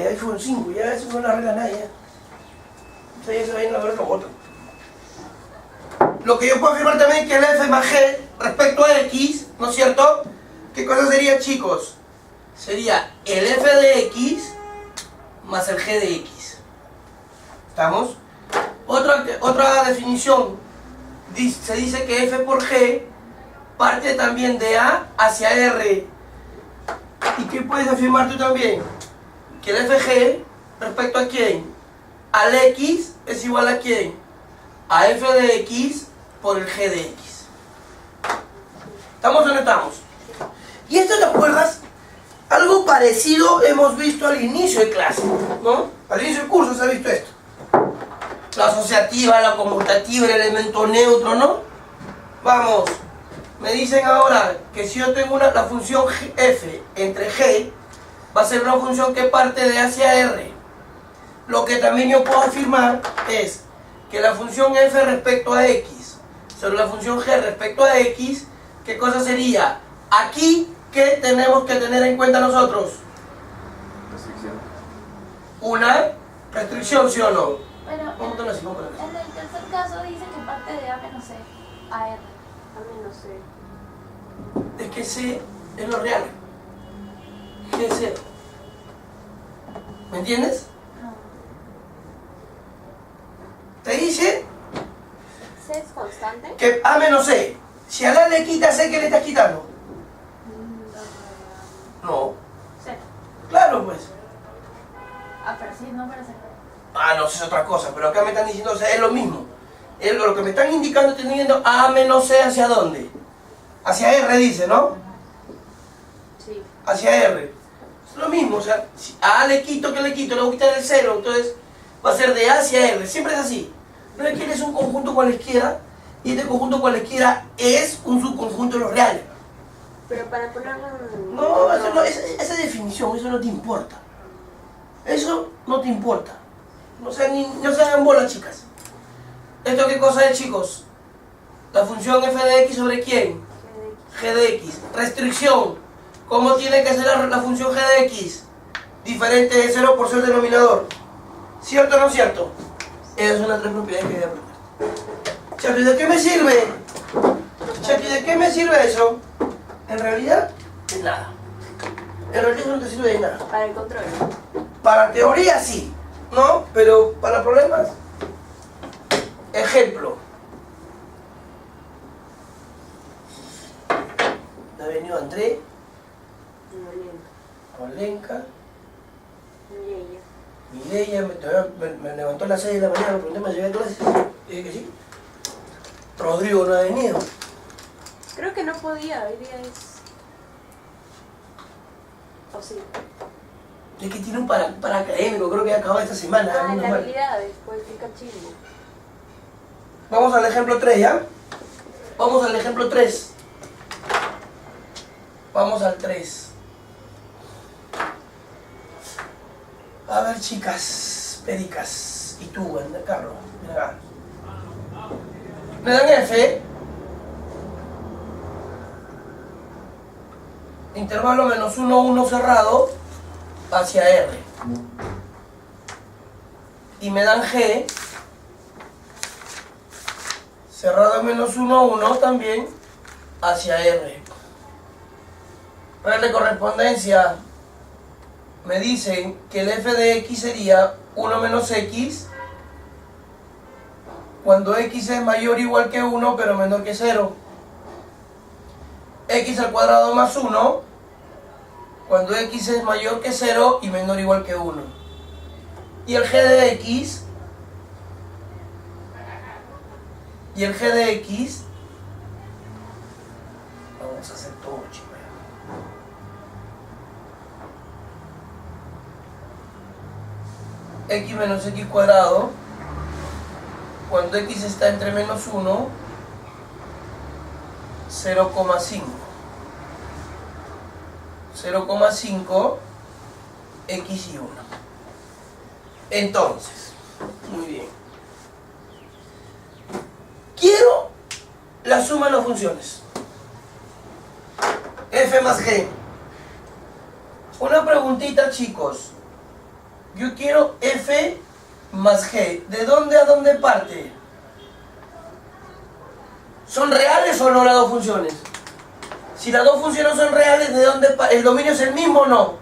iPhone 5, ya eso no lo arregla nadie. Ya. O sea, ya se va a ir a ver lo otro. Lo que yo puedo afirmar también es que el f más g respecto a x, ¿no es cierto? ¿Qué cosa sería, chicos? Sería el f de x más el g de x. ¿Estamos? Otra definición. Se dice que f por g parte también de a hacia r. ¿Y qué puedes afirmar tú también? Que el fg respecto a quién? Al x es igual a quién? A f de x por el g de x. ¿Estamos o no estamos? Y esto, ¿te acuerdas? Algo parecido hemos visto al inicio de clase, ¿no? Al inicio del curso se ha visto esto. La asociativa, la conmutativa, el elemento neutro, ¿no? Vamos. Me dicen ahora que si yo tengo la función f entre g, va a ser una función que parte de hacia r. Lo que también yo puedo afirmar es que la función f respecto a x sobre la función g respecto a x, ¿qué cosa sería? Aquí, ¿qué tenemos que tener en cuenta nosotros? Restricción. Una restricción, ¿sí o no? Pero Vamos a ponerlo así, vamos a ponerlo así. en el tercer caso dice que parte de A menos C a R. A menos C. Es que C es lo real. G es 0. ¿Me entiendes? No. Te dice C es constante. que A menos C. Si a la le quitas C, ¿qué le estás quitando? No. C. Claro, pues. Ah, pero sí, no, pero C. Ah, no, eso es otra cosa. Pero acá me están diciendo, o sea, es lo mismo. Lo que me están indicando, estoy diciendo A menos C, ¿hacia dónde? Hacia R, dice, ¿no? Sí. Hacia R. Es lo mismo, o sea, si a A le quito, ¿qué le quito? Le voy a quitar el 0, entonces va a ser de A hacia R. Siempre es así. No es que es un conjunto cualesquiera, y este conjunto cualesquiera es un subconjunto de los reales. Pero para ponerlo en... No, eso no, esa definición, eso no te importa. Eso no te importa. No se hagan bolas, chicas. ¿Esto qué cosa es, chicos? La función f de x sobre quién? G de x. Restricción. ¿Cómo tiene que ser la función g de x? Diferente de 0 por ser el denominador. ¿Cierto o no cierto? Esas son las tres propiedades que voy a aprender. Chapi, ¿de qué me sirve? Chapi, ¿de qué me sirve eso? En realidad, de nada. En realidad eso no te sirve de nada. Para el control. Para teoría sí, ¿no? Pero para problemas. Ejemplo. Ha venido André, Olenka, Mireia, me levantó a las 6 de la mañana, me pregunté, ¿me llegué a clases? Dije que sí. Rodrigo no ha venido. Creo que no podía, hoy día es... ¿O sí? Es que tiene un para académico, creo que acaba esta semana. Ah, menos las mal. habilidades, pues explicar chismo. Vamos al ejemplo 3, ¿ya? Vamos al ejemplo 3. Vamos al 3. A ver, chicas, pericas. Y tú, Carlos, ven acá. Me dan F. Intervalo menos 1, 1 cerrado hacia R. Y me dan G. Cerrado menos 1, 1 también hacia R. Para la correspondencia me dicen que el f de x sería 1 menos x cuando x es mayor o igual que 1 pero menor que 0. X al cuadrado más 1 cuando x es mayor que 0 y menor o igual que 1. Y el g de x vamos a hacer todo, chicos. X menos x cuadrado cuando x está entre menos 1, 0,5. 0,5 x y 1. Entonces, muy bien. Quiero la suma de las funciones. F más G. Una preguntita, chicos. Yo quiero f más g. ¿De dónde a dónde parte? ¿Son reales o no las dos funciones? Si las dos funciones son reales, ¿de dónde parte? ¿El dominio es el mismo o no?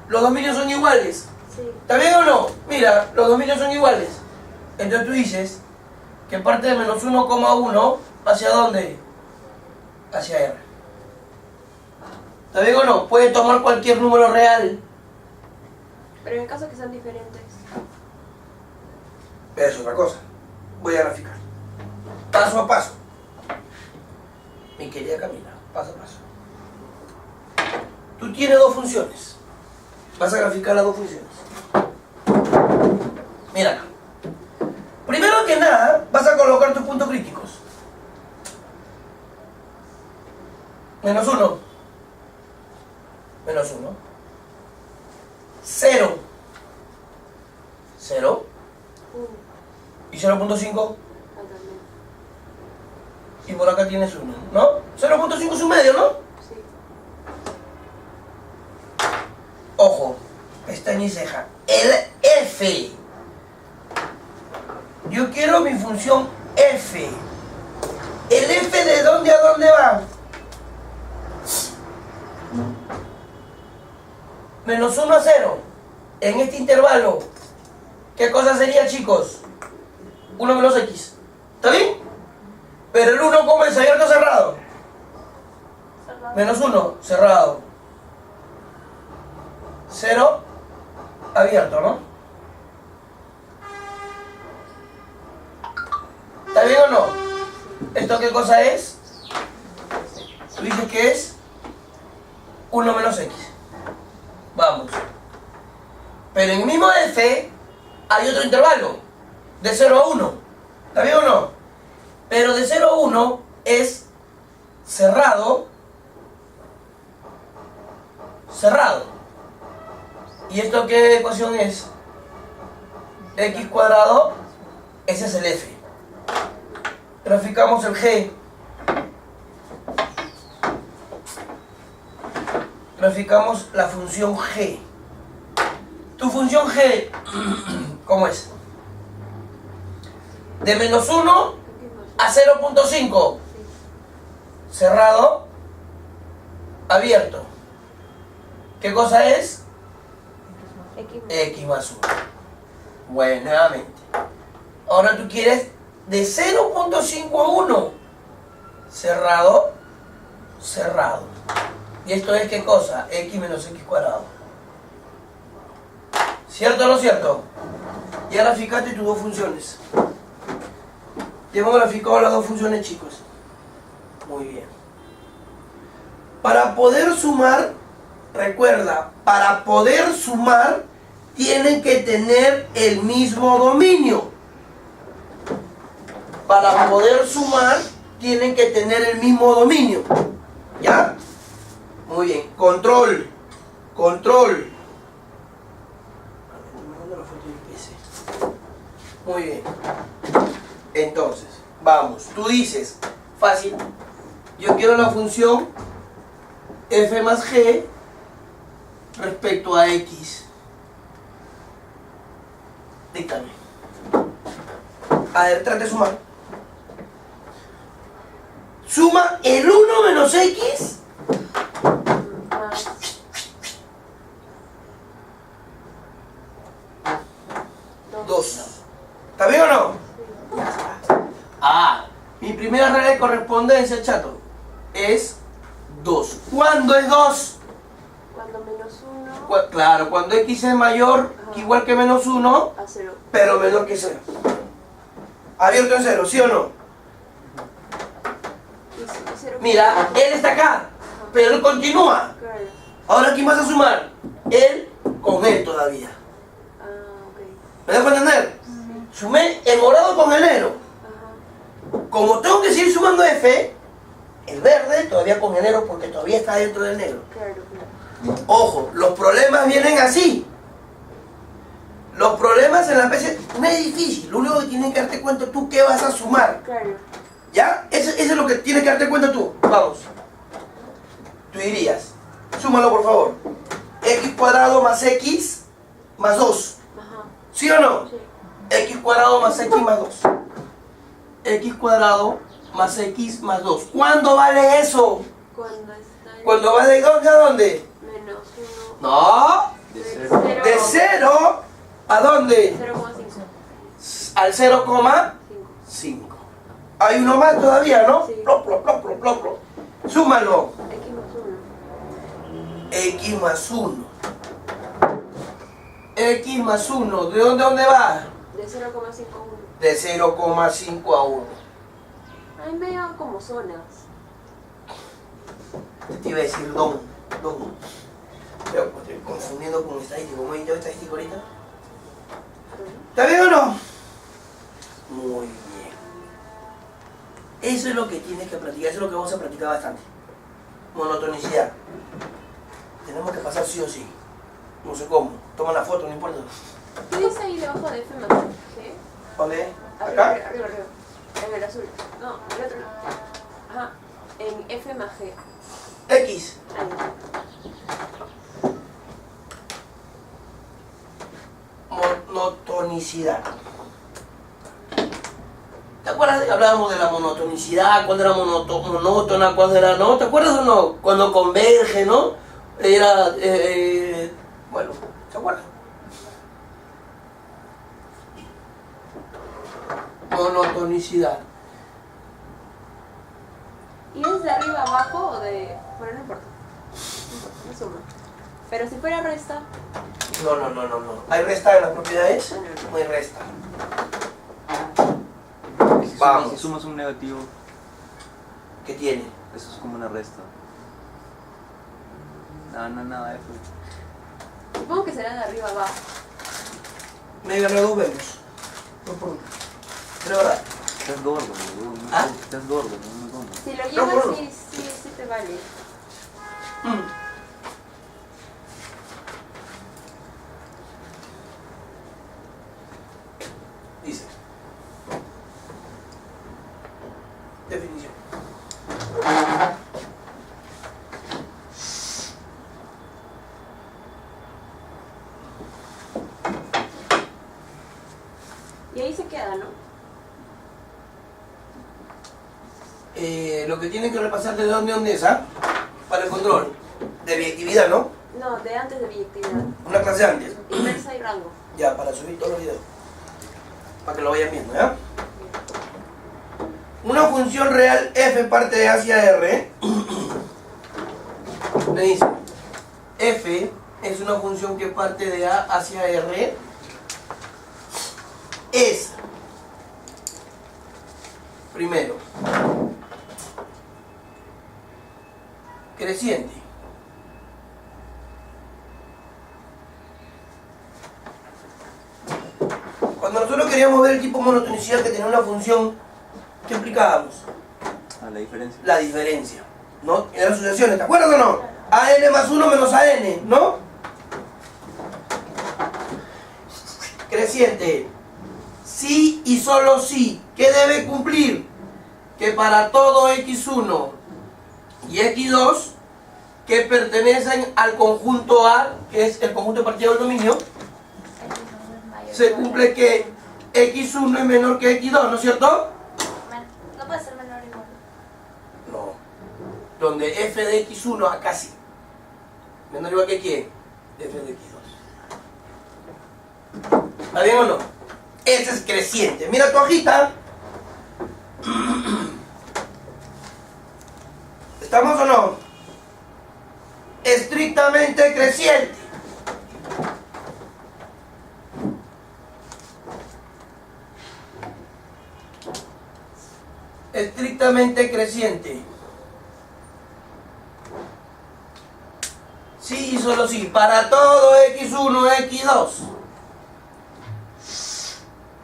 ¿Los dominios son iguales? Sí. ¿Está bien o no? Mira, los dominios son iguales. Entonces tú dices que parte de menos 1,1 ¿hacia dónde? Hacia R. ¿Está bien o no? Puede tomar cualquier número real. Pero en caso que sean diferentes. Pero es otra cosa. Voy a graficar. Paso a paso. Mi querida Camila, paso a paso. Tú tienes dos funciones. Vas a graficar las dos funciones. Mira acá. Primero que nada, vas a colocar tus puntos críticos. Menos 1. Menos 1. 0. 0. 1. ¿Y 0.5? También. Y por acá tienes 1, ¿no? 0.5 es un medio, ¿no? Sí. Ojo, pestaña y ceja. El f. Yo quiero mi función f. ¿El f de dónde a dónde va? Menos 1 a 0. En este intervalo, ¿qué cosa sería, chicos? 1 menos x. ¿Está bien? Pero el 1, ¿cómo es? ¿Abierto o cerrado? Cerrado. Menos 1, cerrado. 0, abierto, ¿no? ¿Está bien o no? ¿Esto qué cosa es? Tú dices que es 1 menos x. Vamos. Pero en el mismo f hay otro intervalo. De 0 a 1. ¿Está bien o no? Pero de 0 a 1 es cerrado. Cerrado. ¿Y esto qué ecuación es? X cuadrado. Ese es el f. Graficamos el g. Graficamos la función g. Tu función g, ¿cómo es? De menos 1 a 0.5. Cerrado. Abierto. ¿Qué cosa es? X más 1. Bueno, nuevamente. Ahora tú quieres de 0.5 a 1. Cerrado. Cerrado. ¿Y esto es qué cosa? X menos X cuadrado. ¿Cierto o no cierto? Ya graficaste tus dos funciones. Ya hemos graficado las dos funciones, chicos. Muy bien. Para poder sumar, recuerda, para poder sumar tienen que tener el mismo dominio. Para poder sumar tienen que tener el mismo dominio. ¿Ya? Muy bien. Control. Control. Muy bien. Entonces, vamos. Tú dices, fácil. Yo quiero la función f más g respecto a x. Díctame. A ver, trate de sumar. Suma el 1 menos x. Más. 2. ¿Está bien o no? Ah, mi primera regla de correspondencia, chato, es 2. ¿Cuándo es 2? Cuando menos 1 Claro, cuando x es mayor que igual que menos 1, a 0. pero menor que 0. Abierto en 0, ¿sí o no? Y 0. Mira, él está acá, pero él continúa. Claro. Ahora, ¿quién vas a sumar? Él con él todavía. Ah, ok. ¿Me dejo entender? Sumé el morado con el negro. Ajá. Como tengo que seguir sumando f, el verde todavía con el negro porque todavía está dentro del negro. Claro, claro. Ojo, los problemas vienen así. Los problemas en la PC no es difícil. Lo único que tienes que darte cuenta tú qué vas a sumar. Claro. ¿Ya? Eso es lo que tienes que darte cuenta tú. Vamos. Tú dirías, súmalo por favor. X cuadrado más X más 2. Ajá. ¿Sí o no? Sí. X cuadrado más X más 2. X cuadrado más X más 2. ¿Cuándo vale eso? Cuando está en ¿Cuándo va de dónde a dónde? menos 1. No. De cero. De 0 a dónde? 0,5. Al 0,5. Hay uno más todavía, ¿no? Sí. Plop, plop, plop, plop, plop, plop. Súmalo. X más 1. X más 1. X más 1. ¿De dónde a dónde va? De 0,5 a 1. De 0,5 a 1. Ahí me llevan como zonas. Te iba a decir don. Pero pues, estoy confundiendo con estadístico. ¿Cómo he dicho estadístico ahorita? ¿Está bien o no? Muy bien. Eso es lo que tienes que practicar. Eso es lo que vamos a practicar bastante. Monotonicidad. Tenemos que pasar sí o sí. No sé cómo. Toma la foto, no importa. ¿Qué dice ahí debajo de F más G? ¿Dónde? Arriba, ¿Acá? arriba. En el azul. No, el otro lado. Ajá. En F más G. X. Ahí. Monotonicidad. ¿Te acuerdas que hablábamos de la monotonicidad? ¿Cuándo era monótona? ¿Cuándo era no? ¿Te acuerdas o no? Cuando converge, ¿no? Era... bueno, ¿te acuerdas? Monotonicidad. ¿Y es de arriba abajo o de...? Bueno, no importa. No suma. Pero si fuera resta... No. ¿Hay resta en las propiedades? No. No hay resta. Si Vamos. si sumas un negativo, ¿Qué tiene? eso es como una resta. Nada, F. Supongo que será de arriba abajo. Me gané 2 vemos. No por uno. ¿Pero verdad? Estás gordo, boludo. ¿Ah? Estás gordo, no me comas. Si lo No, llevas, bueno. sí te vale. Dice. Definición. Y ahí se queda, ¿no? Lo que tienen que repasar de dónde es, ¿ah? Para el control. De biyectividad, ¿no? No, de antes de biyectividad. Una clase antes. Inversa y rango. Ya, para subir todos los videos. Para que lo vayan viendo, ¿ya? Una función real f parte de A hacia R. Le dice, f es una función que parte de A hacia R. Es, primero, creciente. Cuando nosotros queríamos ver el tipo de monotonicidad que tenía una función, ¿qué aplicábamos? Ah, la diferencia. La diferencia, ¿no? En las asociaciones, ¿te acuerdas o no? AN más 1 menos AN, ¿no? Creciente. Sí y solo sí. ¿Qué debe cumplir? Que para todo X1 y X2 que pertenecen al conjunto A, que es el conjunto de partido del dominio, se cumple que X1 es menor que X2, ¿no es cierto? No puede ser menor o igual. No. Donde f de X1 acá sí. Menor o igual que quién? F de X2. ¿Está bien o no? Ese es creciente. Mira tu hojita. ¿Estamos o no? Estrictamente creciente. Estrictamente creciente. Sí y solo sí. Para todo X1, X2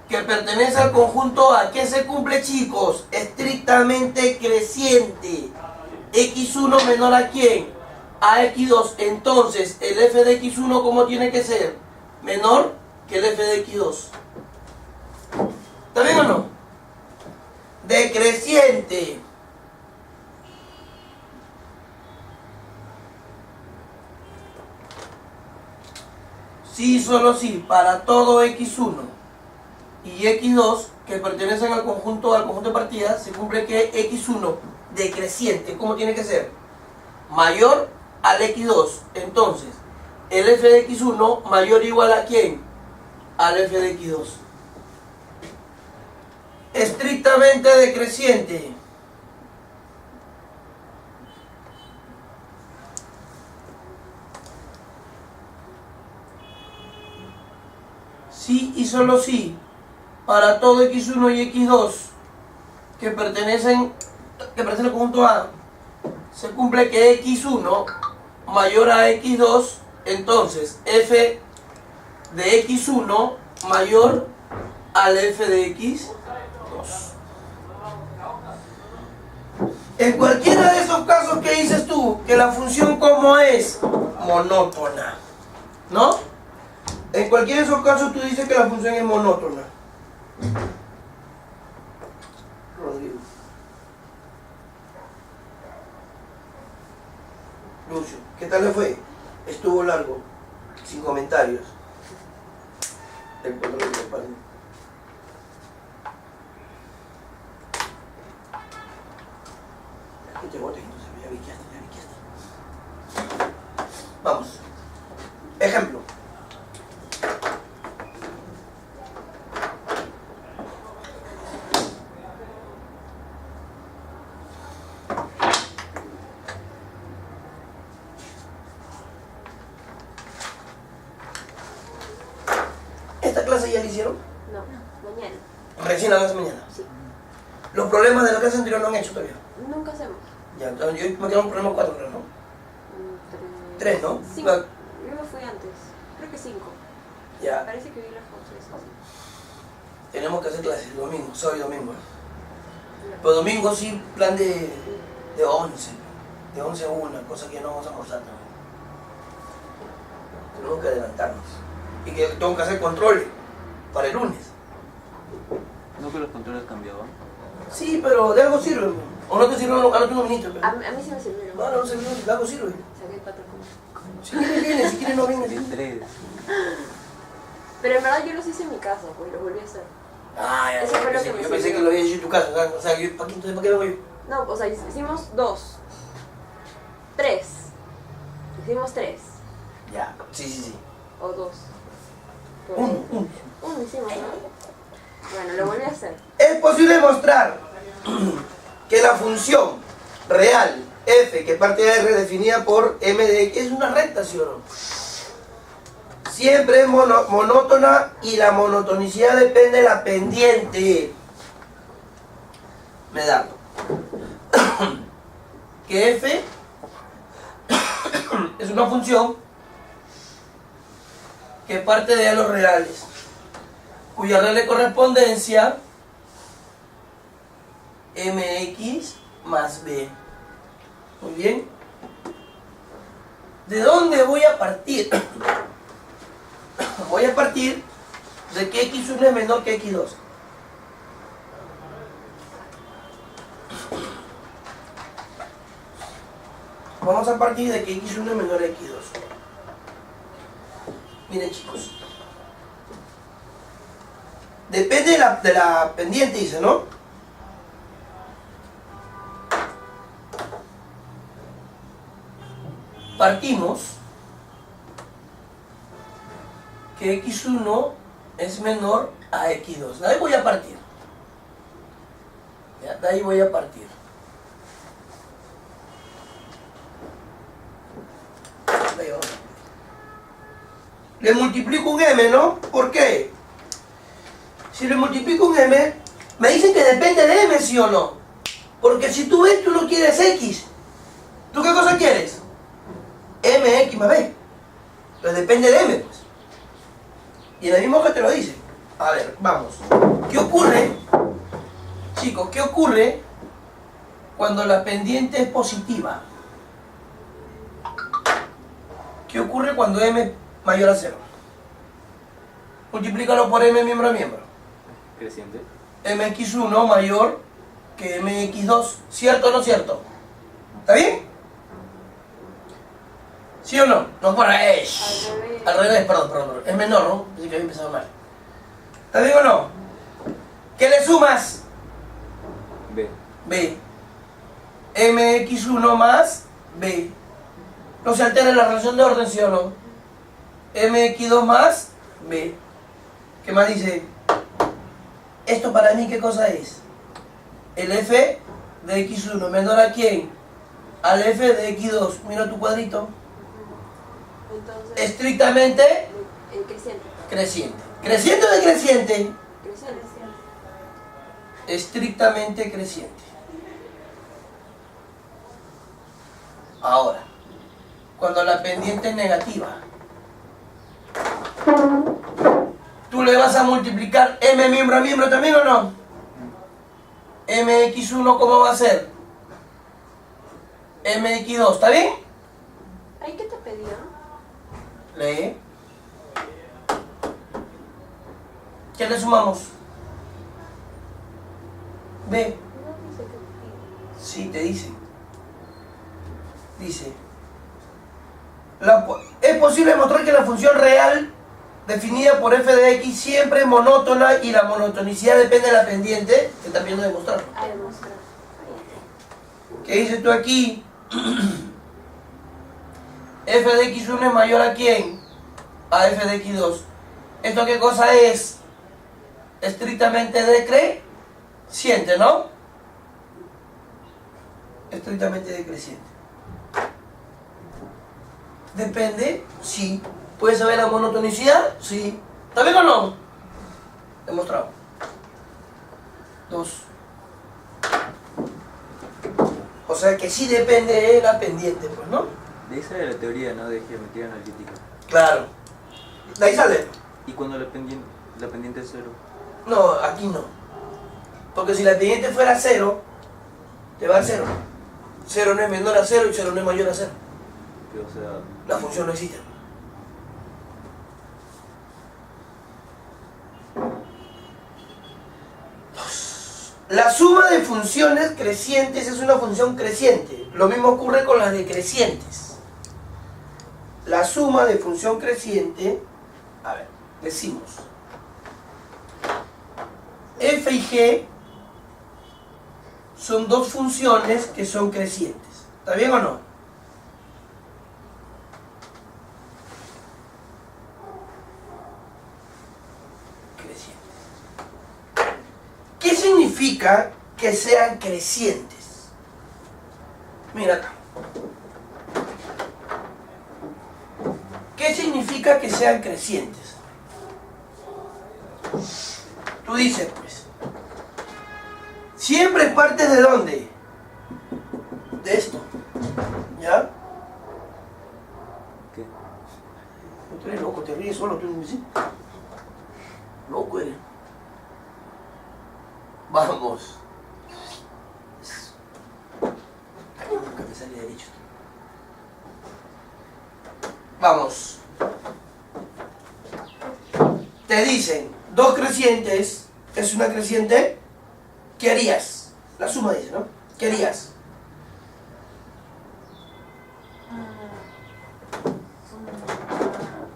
que pertenece al conjunto A, ¿qué se cumple, chicos? Estrictamente creciente. X1 menor a quién? A X2. Entonces, el f de X1, ¿cómo tiene que ser? Menor que el f de X2. ¿Está bien o no? Decreciente. sí y solo si para todo x1 y x2 que pertenecen al conjunto de partidas se cumple que x1 decreciente, ¿cómo tiene que ser? Mayor al x2. Entonces, el f de x1 mayor o igual a ¿quién? Al f de x2. Estrictamente decreciente. Sí y solo sí, para todo x1 y x2 que pertenecen al conjunto A, se cumple que x1 mayor a x2, entonces f de x1 mayor al f de x2. En cualquiera de esos casos que dices tú, que la función como es monótona, ¿no? En cualquiera de esos casos tú dices que la función es monótona. Rodrigo. Lucio, ¿qué tal le fue? Estuvo largo, sin comentarios. El control de espalda. Que te bote, entonces ya vi que está. Vamos. Ejemplo. ¿Esta clase ya la hicieron? No, mañana. Recién la clase mañana. Sí. Los problemas de la clase anterior no han hecho todavía. Nunca hacemos. Ya, entonces yo me quedo un problema 4, creo, ¿no? Tres. 3, ¿no? Cinco. La- Yo me fui antes. Creo que 5. Ya, Parece que vi las fotos. Sí. tenemos que hacer clases domingo, sábado y domingo. Pero domingo sí, plan de 11. De 11 a 1, cosa que no vamos a almorzar también. Tenemos que adelantarnos. Y que tengo que hacer controles para el lunes. No que los controles cambiaban. Sí, pero de algo sirve. ¿O no te sirve a los últimos minutos? A mí sí me sirvieron. No, no sirve, de algo sirve. Saqué 4 como. Si quieres viene, si quieres no viene. ¿Sí? 3. Pero en verdad yo los hice en mi casa, pues los volví a hacer. Ah, ya, Eso fue lo ya, que me yo pensé sirvió. que lo había hecho en tu casa. O sea, yo, ¿para qué vengo yo? No, o sea, hicimos 2. 3. Hicimos 3. Ya, sí. O 2. Uno. Uno hicimos, ¿no? Bueno, lo volví a hacer. Es posible demostrar que la función real f, que parte de r definida por m de x, es una recta, ¿sí o no? Siempre es monótona y la monotonicidad depende de la pendiente. Me da que f es una función que parte de los reales, cuya regla de correspondencia mx más b. Muy bien. ¿De dónde voy a partir? Voy a partir de que x1 es menor que x2. Vamos a partir de que x1 es menor a x2. Miren, chicos. Depende de la pendiente, dice, ¿no? Partimos que x1 es menor a x2. De ahí voy a partir. ¿Ya? De ahí voy a partir. De ahí vamos a partir. Le multiplico un m, ¿no? ¿Por qué? Si le multiplico un m, me dicen que depende de m, ¿sí o no? Porque si tú ves, tú no quieres x. ¿Tú qué cosa quieres? mx más b. Pero depende de m, pues. Y en el mismo que te lo dice. A ver, vamos. ¿Qué ocurre? Chicos, ¿qué ocurre cuando la pendiente es positiva? ¿Qué ocurre cuando m es mayor a 0? Multiplícalo por m miembro a miembro. Creciente. mx1 mayor que mx2. ¿Cierto o no cierto? ¿Está bien? ¿Sí o no? No, bueno, Al revés. al revés, perdón. Es menor, ¿no? Así que había empezado mal. ¿Está bien o no? ¿Qué le sumas? B. B. MX1 más B. No se altera la relación de orden, ¿sí o no? MX2 más B. ¿Qué más dice? ¿Esto para mí qué cosa es? El F de X1 menor a quién? Al F de X2. Mira tu cuadrito. Entonces, Estrictamente creciente. creciente. ¿Creciente o decreciente? Creciente. Estrictamente creciente. Ahora, cuando la pendiente es negativa, ¿tú le vas a multiplicar m miembro a miembro también o no? mx1, ¿cómo va a ser? mx2, ¿está bien? ¿Ahí qué te pedía? Lee. ¿Qué le sumamos? B. No dice que Sí, te dice. Dice. Es posible demostrar que la función real definida por f de x siempre es monótona y la monotonicidad depende de la pendiente. Te está pidiendo demostrarlo. a demostrar. ¿Qué dices tú aquí? F de x1 es mayor a quién? A f de x2. ¿Esto qué cosa es? Estrictamente decreciente, ¿no? Estrictamente decreciente. Depende, sí. ¿Puedes saber la monotonicidad? Sí. ¿Está bien o no? Demostrado. 2. O sea que sí depende de la pendiente, pues, ¿no? De esa era la teoría, ¿no? De geometría analítica. Claro. De ahí sale. ¿Y cuando la pendiente es 0? No, aquí no. Porque si la pendiente fuera 0, te va a 0. 0 no es menor a 0 y 0 no es mayor a 0. O sea, La función no existe. La suma de funciones crecientes es una función creciente. Lo mismo ocurre con las decrecientes. La suma de función creciente, a ver, decimos, f y g son dos funciones que son crecientes. ¿Está bien o no? Crecientes. ¿Qué significa que sean crecientes? Mira acá. ¿Qué significa que sean crecientes? Tú dices, pues, siempre partes de dónde? De esto. ¿Ya? ¿qué? No, tú eres loco, te ríes solo, tú no me loco eres. Vamos. Ay, nunca me sale derecho. Vamos. Te dicen, dos crecientes es una creciente. ¿Qué harías? La suma dice, ¿no? ¿Qué harías?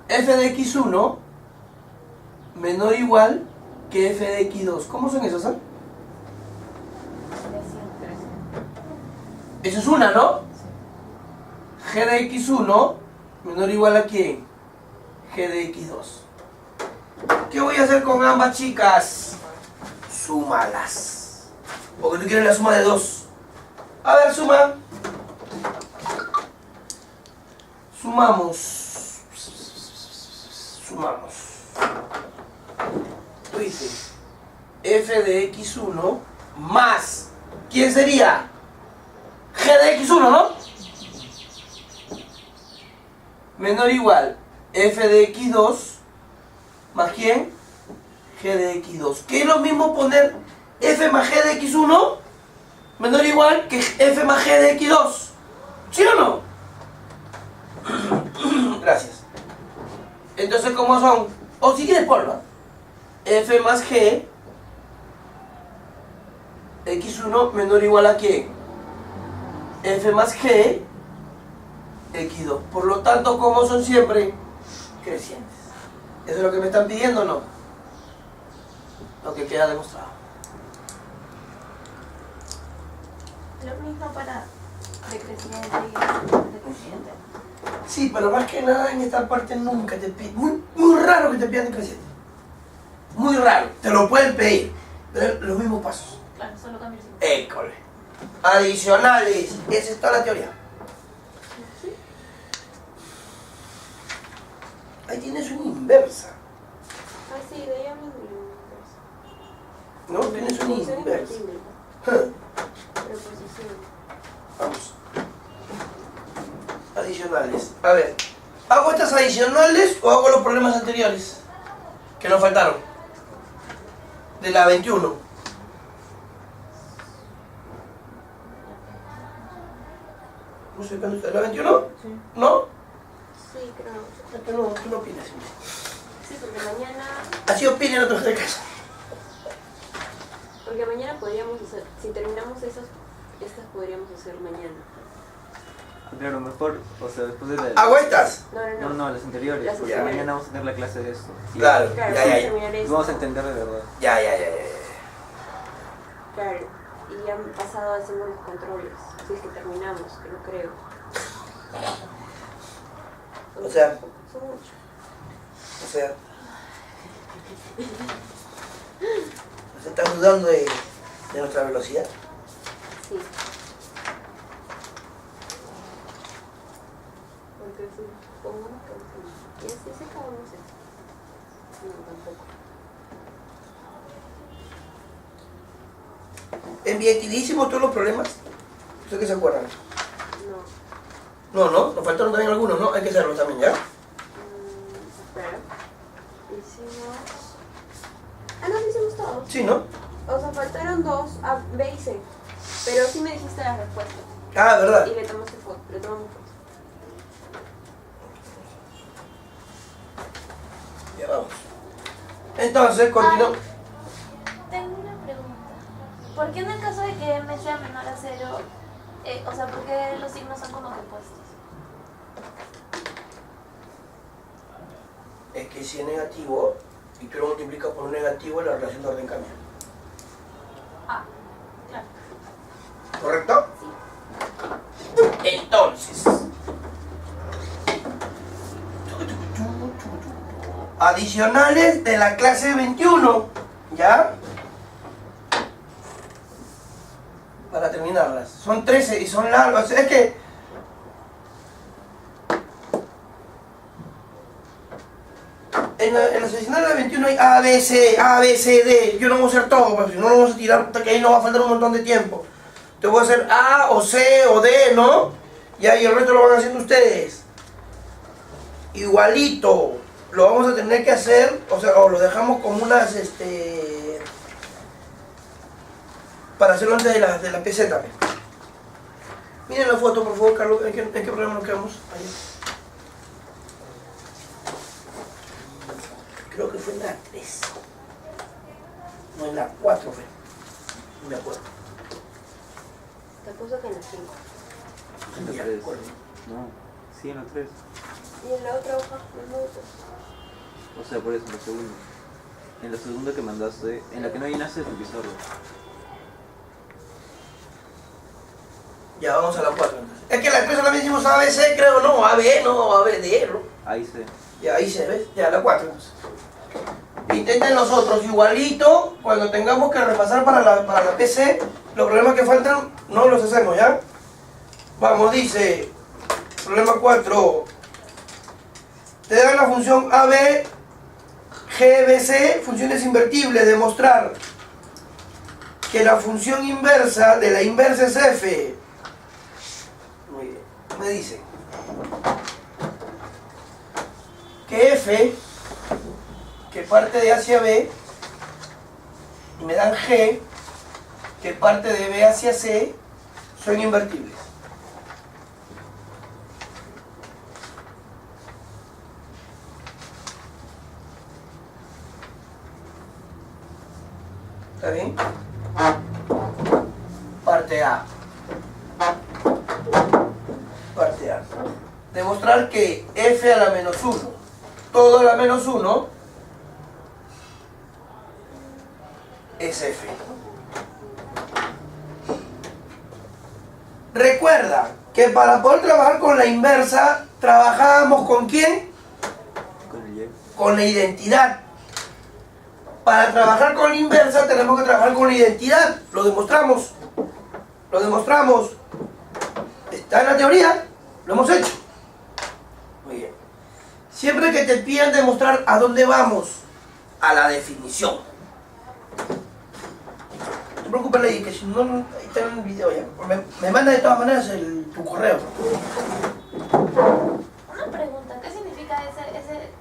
F de x1 menor o igual que f de x2. ¿Cómo son esas? Eso es una, ¿no? G de x1 menor o igual a quién? G de x2. ¿Qué voy a hacer con ambas chicas? Súmalas. Porque tú quieres la suma de 2. A ver, suma. Sumamos. Sumamos. Tú dices f de x1 más. ¿Quién sería? G de x1, ¿no? Menor o igual f de x2 más ¿quién? G de x2. ¿Qué es lo mismo poner f más g de x1 menor o igual que f más g de x2? ¿Sí o no? Gracias. Entonces, ¿cómo son? O si quieres polva. F más G x1 menor o igual a quién? F más G X2. Por lo tanto, como son siempre crecientes. ¿Eso es lo que me están pidiendo o no? Lo que queda demostrado. Lo mismo para decreciente y decreciente. Sí, pero más que nada en esta parte nunca te piden. Muy raro que te pidan decreciente. Muy raro. Te lo pueden pedir. Pero los mismos pasos. Claro, solo cambia el signo. École. Adicionales. Esa es toda la teoría. Ahí tienes una inversa. Ah, sí, de ahí hablan de la ¿No? Tienes una función inversa. invertible. Huh. Preposición. Vamos. Adicionales. A ver. ¿Hago estas adicionales o hago los problemas anteriores? Que nos faltaron. De la 21. No sé cuándo está. ¿La 21? Sí. ¿No? Sí, creo. Es que no, tú no opinas. Sí, porque mañana. Así opinen otros de casa. Porque mañana podríamos hacer. Si terminamos esas, estas podríamos hacer mañana. Claro, mejor, o sea, después de la... ¿Hago estas? No, no, las anteriores, Las porque anteriores. mañana vamos a tener la clase de esto. Y Claro, Claro, ya, vamos a ya, ya. terminar esto. vamos a entender de verdad. Ya. Claro. Y ya han pasado haciendo los controles. Si es que terminamos, que no creo. O sea- Son muchos. O sea... ¿Se están dudando de nuestra velocidad? Sí. Porque si pongamos que y así se acabó, no sé. No, tampoco. Enviadísimos todos los problemas. ¿Ustedes qué se acuerdan? No. No, nos faltaron también algunos, ¿no? Hay que hacerlos también, ¿ya? Espera. Hicimos. Ah, no, hicimos todos. Sí, ¿no? O sea, faltaron dos, A, B y C. Pero sí me dijiste las respuestas. Ah, ¿verdad? Y le tomamos foto. Ya vamos. Entonces, continuamos. Tengo una pregunta. ¿Por qué en el caso de que m sea menor a 0, o sea, por qué los signos son como que opuestos? Es que si es negativo y tú lo multiplicas por un negativo, la relación de orden cambia. Ah, claro. ¿Correcto? Sí. Entonces, adicionales de la clase 21, ¿ya? Para terminarlas. Son 13 y son largas. Es que en las adicionales de la 21 hay A, B, C, D. Yo no voy a hacer todo, porque si no lo vamos a tirar, hasta que ahí nos va a faltar un montón de tiempo. Te voy a hacer A o C o D, ¿no? Ya, y el resto lo van haciendo ustedes. Igualito. Lo vamos a tener que hacer, o sea, o lo dejamos como unas, para hacerlo antes de la PC también. Miren la foto, por favor, Carlos. ¿En qué programa nos quedamos? Ahí. Creo que fue en la 3. No, en la 4 fue. No me acuerdo. Te puso que en la 5. En la Ya, 3. acuerdo. No, sí, en la 3. Y en la otra hoja, no. O sea, por eso, en la segunda. En la segunda que mandaste, en la que no llenaste tu pizarra. Ya, vamos a la 4 entonces. Es que la 3 solamente hicimos ABC, creo, no, AB, no, ABD, ¿no? Ahí se. Ya, ahí se ve. Ya, la 4 entonces. Intenten los otros igualito, cuando tengamos que repasar para la PC, los problemas que faltan no los hacemos, ¿ya? Vamos, dice, problema 4. Te dan la función AB, GBC, funciones invertibles, demostrar que la función inversa de la inversa es F. Muy bien, me dice que F, que parte de A hacia B, y me dan G, que parte de B hacia C, son invertibles. ¿Está bien? Parte A. Parte A. demostrar que f a la menos 1, todo a la menos 1, es f. Recuerda que para poder trabajar con la inversa, trabajábamos ¿con quién? Con el Y. Con la identidad. Para trabajar con la inversa tenemos que trabajar con la identidad. Lo demostramos. Lo demostramos. Está en la teoría. Lo hemos hecho. Muy bien. Siempre que te pidan demostrar a dónde vamos, a la definición. No te preocupes, Ley, que si no, ahí está en el video ya. Me manda de todas maneras tu correo. Una pregunta, ¿qué significa ese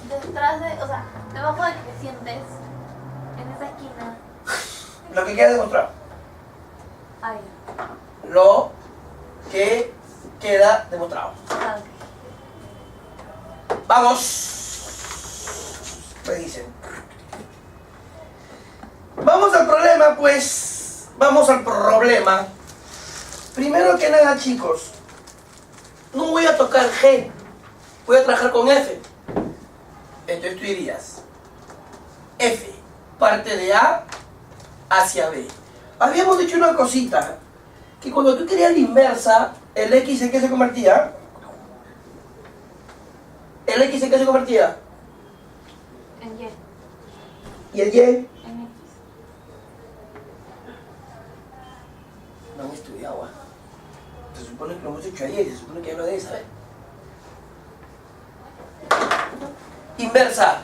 detrás de, o sea, debajo de crecientes, en esa esquina? Lo que queda demostrar. Ahí. Lo que queda demostrado. Ah, ok. Vamos. Me dicen. Vamos al problema, pues. Vamos al problema. Primero que nada, chicos, no voy a tocar G. Voy a trabajar con F. Entonces tú dirías, F parte de A hacia B. Habíamos dicho una cosita, que cuando tú querías la inversa, el X en qué se convertía. ¿El X en qué se convertía? En Y. ¿Y el Y? En X. No han estudiado, ¿ah? Se supone que lo hemos hecho ayer, se supone que ya lo debes saber. Inversa.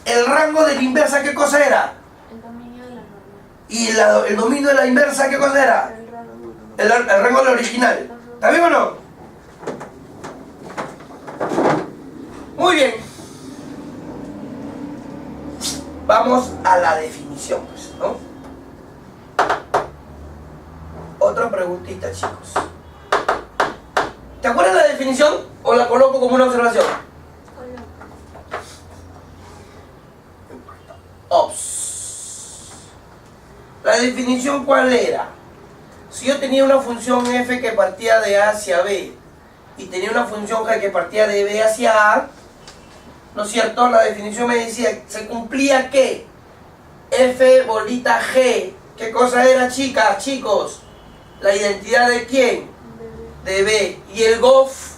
¿El rango de la inversa qué cosa era? El dominio de la norma. ¿Y el dominio de la inversa qué cosa era? El rango. El rango de la original. ¿Está bien o no? Muy bien. Vamos a la definición, pues, ¿no? Otra preguntita, chicos. ¿Te acuerdas de la definición o la coloco como una observación? Ops. La definición, ¿cuál era? Si yo tenía una función f que partía de A hacia B y tenía una función g que partía de B hacia A, ¿no es cierto? La definición me decía, ¿se cumplía qué? F bolita G. ¿Qué cosa era, chicas, chicos? ¿La identidad de quién? De B. ¿Y el GOF?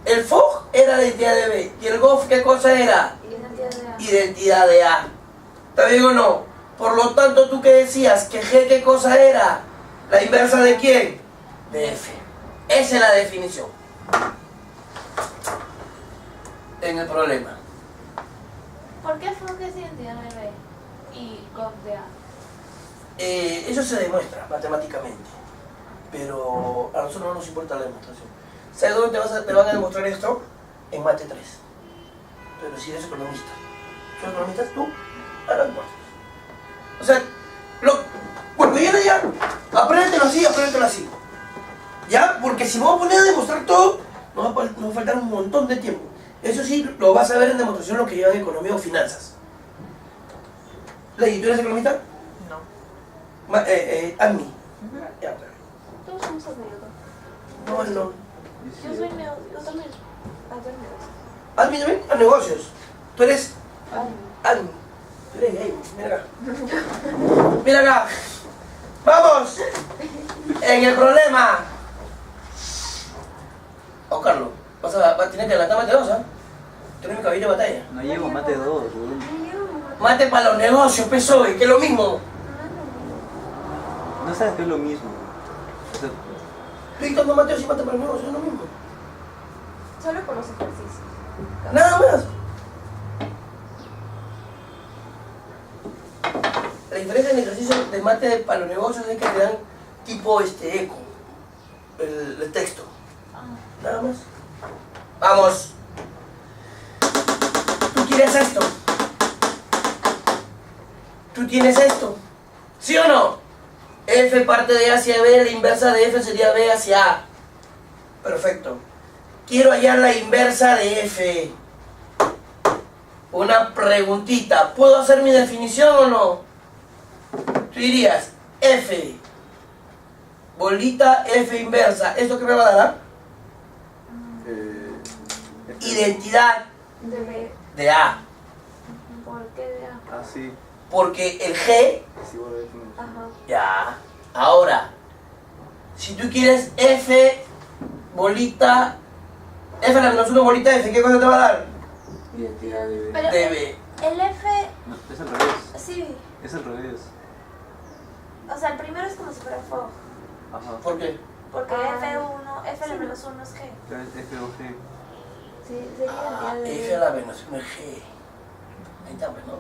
El FOG era la identidad de B. ¿Y el GOF qué cosa era? Identidad de A. Identidad de A. ¿Está bien o no? Por lo tanto, ¿tú qué decías? ¿Que G qué cosa era? ¿La inversa de quién? De F. Esa es la definición. En el problema. ¿Por qué FOG es identidad de B y GOF de A? Eso se demuestra matemáticamente. Pero a nosotros no nos importa la demostración. ¿Sabes dónde te van a demostrar esto? En Mate 3. Pero si eres economista. ¿Soy economista tú? No importa. O sea, cuando yo le diga, apréndetelo así. ¿Ya? Porque si me voy a poner a demostrar todo, nos va a faltar un montón de tiempo. Eso sí, lo vas a ver en demostración lo que llevan economía o finanzas. Ley, ¿tú eres economista? No. Admi. Ya, claro. Todos somos admiradores. No, no. Yo soy negocio. Yo también. Admi también, a negocios. Tú eres Admi. Tú eres gay, mira acá. Mira acá. ¡Vamos! En el problema. Oh, Carlos, vas a tener que adelantar mate 2, ¿ah? Tú eres mi caballero de batalla. No llevo mate 2, weón. Mate para los negocios, PSOE, que es lo mismo. No sabes que es lo mismo. O sea, Víctor no Mateo, sí mate para los negocios, es lo mismo. Solo por los ejercicios. Nada más. La diferencia en el ejercicio de mate para los negocios es que te dan tipo eco, el texto. Nada más. Vamos. ¿Tú quieres esto? ¿Tú tienes esto? ¿Sí o no? F parte de A hacia B, la inversa de F sería B hacia A. Perfecto. Quiero hallar la inversa de F. Una preguntita. ¿Puedo hacer mi definición o no? Tú dirías F bolita F inversa. ¿Esto qué me va a dar? identidad De B. de A. ¿Por qué de A? Ah, sí. Porque el G, Es igual a F menos uno. Ajá. ya. Ahora, si tú quieres F bolita, F a la menos 1 bolita F, ¿qué cosa te va a dar? Identidad de B. Pero De B. el F, No, es al revés. sí. Es al revés. O sea, el primero es como si fuera FOG. Ajá. ¿Por qué? Porque Ah. F1, F a la menos 1 es G. Pero es F o G. Sí, sería Ah, identidad de F a B. la menos 1 es G. Ahí está, pues, ¿no?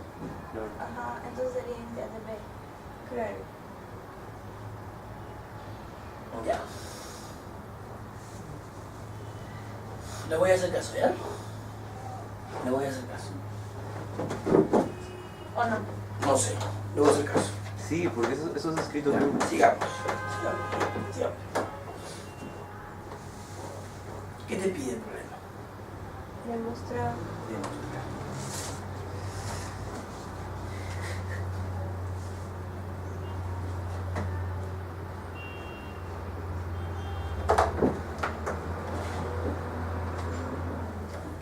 Claro. Ajá, entonces sería identidad de B. Claro. Ya. Le voy a hacer caso, ¿ya? Le voy a hacer caso. ¿O no? No sé, le voy a hacer caso. Sí, porque eso es escrito en un... Sigamos. Sigamos. ¿Qué te pide el problema? Demostrar.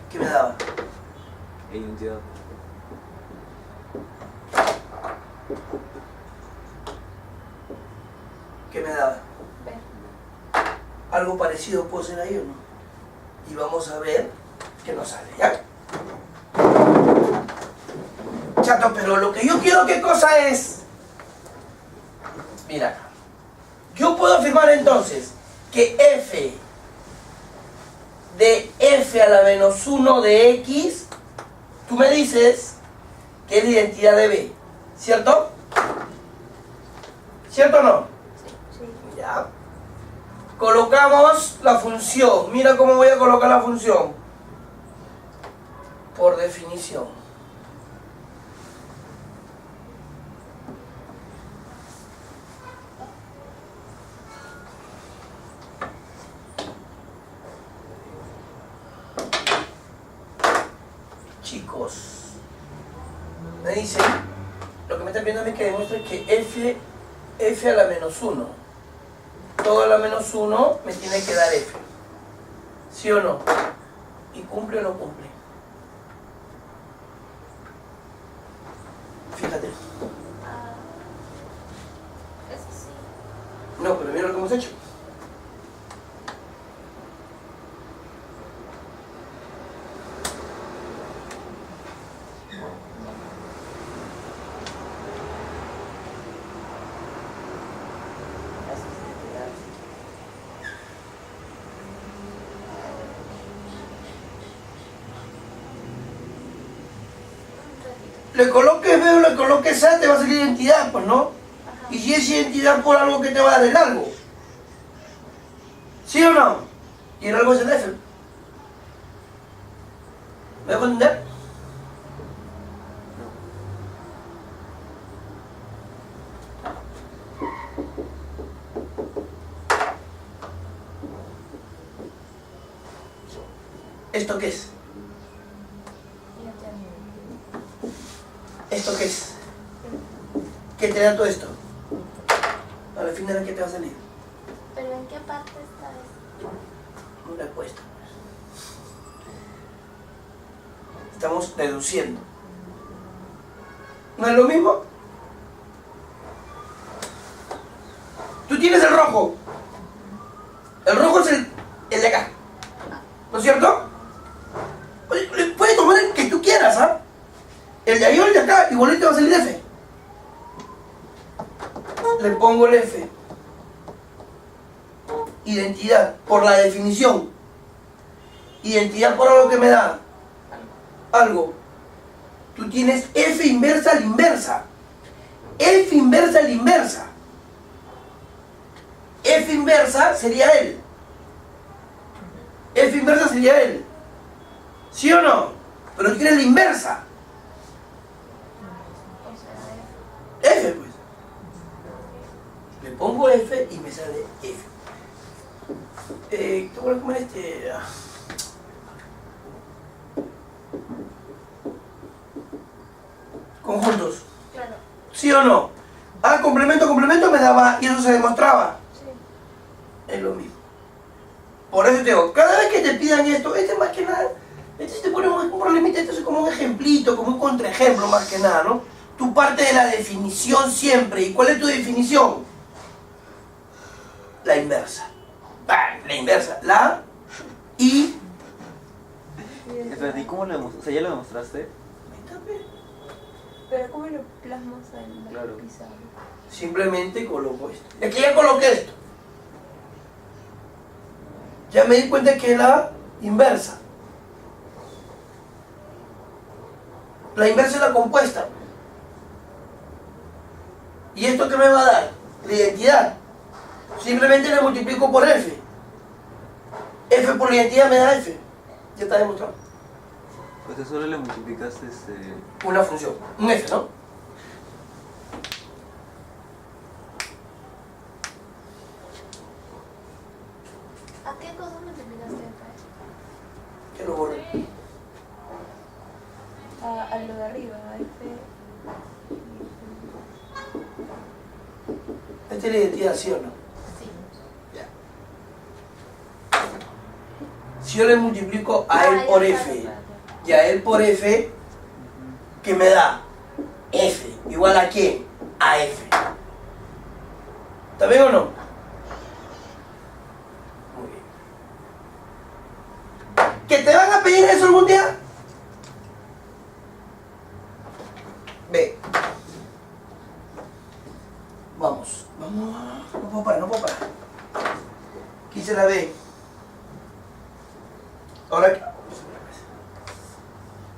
¿Qué me daba? E identidad. ¿Qué me daba? B. Algo parecido puedo hacer ahí o no. Y vamos a ver qué nos sale, ¿ya? Chato, pero lo que yo quiero, ¿qué cosa es? Mira acá. Yo puedo afirmar entonces que f de f a la menos 1 de x, tú me dices que es la identidad de b, ¿cierto? ¿Cierto o no? Sí. Ya. Colocamos la función. Mira cómo voy a colocar la función. Por definición. Chicos, me dicen, lo que me están pidiendo a mí es que demuestre que f a la menos 1. Todo a la menos 1 me tiene que dar f. ¿Sí o no? ¿Y cumple o no cumple? Fíjate. Ah, eso sí. No, pero mira lo que hemos hecho. Eso es identidad. Un ratito. Le coloques B o le coloques A, te va a salir identidad, pues, ¿no? Ajá. Y si es identidad por algo que te va a dar el algo. ¿Sí o no? Y el algo es el F. ¿Me dejo entender? ¿Esto qué es? Identidad. ¿Esto qué es? ¿Qué te da todo esto? Al final, ¿qué te va a salir? ¿Pero en qué parte está eso? Una apuesta. Estamos deduciendo. ¿No es lo mismo? Tú tienes el rojo. El rojo es el de acá. ¿No es cierto? Oye, le puedes tomar el que tú quieras, ¿ah? El de ahí o el de acá, igualito va a salir F. Le pongo el F. Identidad, por la definición. Identidad por algo que me da. Algo. Tú tienes F inversa a la inversa. F inversa a la inversa. F inversa sería él. F inversa sería él. ¿Sí o no? Pero tú quieres la inversa. O sea, F, pues. Le pongo F y me sale F. ¿Qué voy a comer este? Conjuntos. claro. ¿Sí o no? Ah, complemento, complemento me daba y eso se demostraba. Sí. Es lo mismo. Por eso te digo, cada vez que te pidan esto, este más que nada, Este te pone un problemita, esto es como un ejemplito, como un contraejemplo más que nada, ¿no? Tú partes de la definición siempre. ¿Y cuál es tu definición? La inversa. La inversa. La y... Espérate, ¿y cómo lo demostraste? O sea, ¿ya lo demostraste? Pero ¿cómo lo plasmas en la Claro. pizarra? Simplemente coloco esto. Es que ya coloqué esto. Ya me di cuenta que es la inversa. La inversa es la compuesta. ¿Y esto qué me va a dar? La identidad. Simplemente la multiplico por f. F por la identidad me da f. Ya está demostrado. Pues solo le multiplicaste Una función. Un f, ¿no? ¿A qué cosa multiplicaste F? Que lo borre. A lo de arriba, a F. Esta es la identidad, ¿sí o no? Sí. Ya. Si yo le multiplico a él por f y a él por f, ¿qué me da? F. ¿Igual a quién? A f. ¿Está bien o no? Muy bien. ¿Que te van a pedir eso algún día? Ve. Vamos. No puedo parar. Aquí se la ve. Ahora,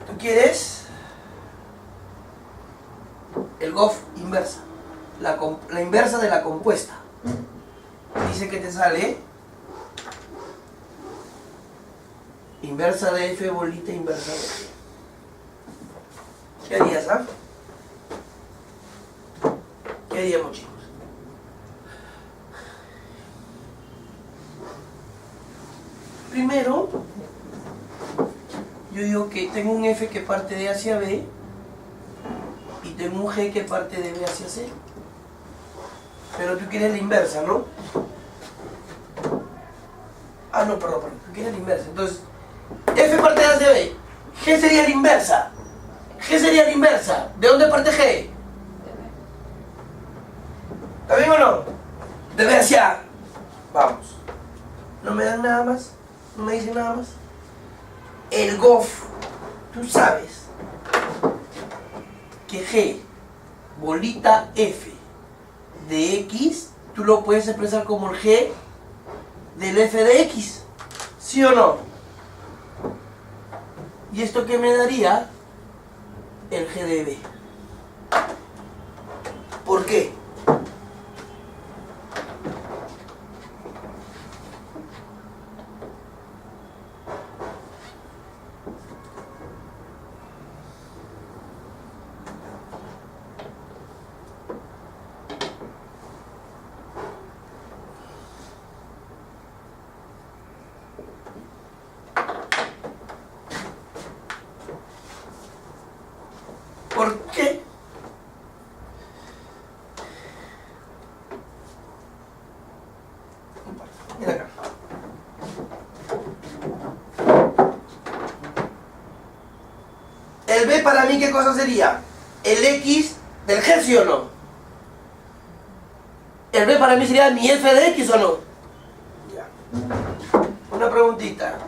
tú quieres el GOF inversa, la inversa de la compuesta. Dice que te sale inversa de f bolita inversa de f. ¿Qué harías, ah? ¿Qué haríamos, chicos? Primero, yo digo que tengo un f que parte de A hacia B y tengo un g que parte de B hacia C. Pero tú quieres la inversa, ¿no? Ah, no, perdón, tú quieres la inversa. Entonces, f parte de A hacia B, g sería la inversa. G sería la inversa. ¿De dónde parte G? ¿Está bien o no? De B hacia A. Vamos. ¿No me dan nada más? ¿No me dicen nada más? El GOF, tú sabes que G, bolita F de X, tú lo puedes expresar como el G del F de X, ¿sí o no? ¿Y esto qué me daría? El G de B. ¿Por qué? ¿Por qué? Mira acá. El B para mí, ¿qué cosa sería? El X del G, ¿sí o no? El B para mí sería mi F de X, ¿o no? Ya. Una preguntita.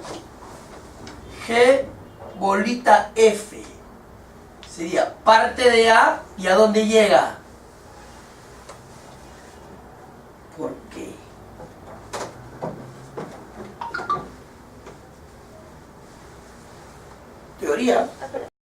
G bolita F sería parte de A, ¿y a dónde llega? ¿Por qué? Teoría. Ah, pero